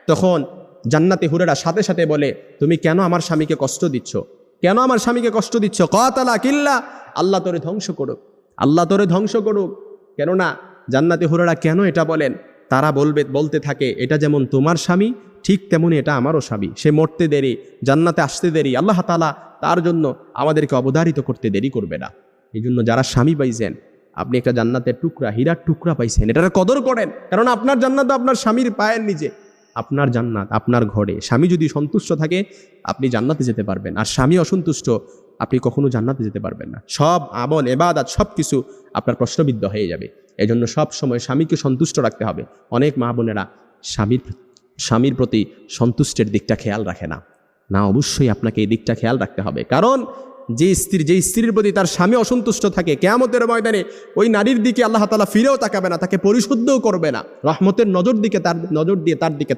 তখন জান্নাতি হুরেরা সাথে সাথে বলে, তুমি কেন আমার স্বামীকে কষ্ট দিচ্ছ? কেন আমার স্বামীকে কষ্ট দিচ্ছ? কাতালা কিল্লা, আল্লাহ তোরে ধ্বংস করুক, আল্লাহ তোরে ধ্বংস করুক। কেননা জান্নাতি হুরেরা কেন এটা বলেন? তারা বলতে থাকে, এটা যেমন তোমার স্বামী ঠিক তেমনি এটা আমারও স্বামী। সে মরতে দেরি, জান্নাতে আসতে দেরি, আল্লাহ তাআলা তার জন্য আমাদেরকে অবধারিত করতে দেরি করবে না। এই জন্য যারা স্বামী পাইছেন, আপনি একটা জান্নাতের টুকরা, হীরার টুকরা পাইছেন, এটার কদর করেন। কারণ আপনার জান্নাত আপনার স্বামীর পায়ের নিচে, আপনার জান্নাত আপনার ঘরে। স্বামী যদি সন্তুষ্ট থাকে আপনি জান্নাতে যেতে পারবেন, আর স্বামী অসন্তুষ্ট আপনি কখনো জান্নাতে যেতে পারবেন না। সব আমল ইবাদত সব কিছু আপনার প্রশ্নবিদ্ধ হয়ে যাবে। এই জন্য সব সময় স্বামীকে সন্তুষ্ট রাখতে হবে। অনেক মা বোনেরা স্বামীর প্রতি সন্তুষ্টের দিকটা খেয়াল রাখে না। না, অবশ্যই আপনাকে এই দিকটা খেয়াল রাখতে হবে। কারণ যে স্ত্রীর প্রতি তার স্বামী অসন্তুষ্ট থাকে, কিয়ামতের ময়দানে ওই নারীর দিকে আল্লাহ তাআলা ফিরেও তাকাবে না, তাকে পরিশুদ্ধও করবে না, রহমতের নজর দিয়ে তার দিকে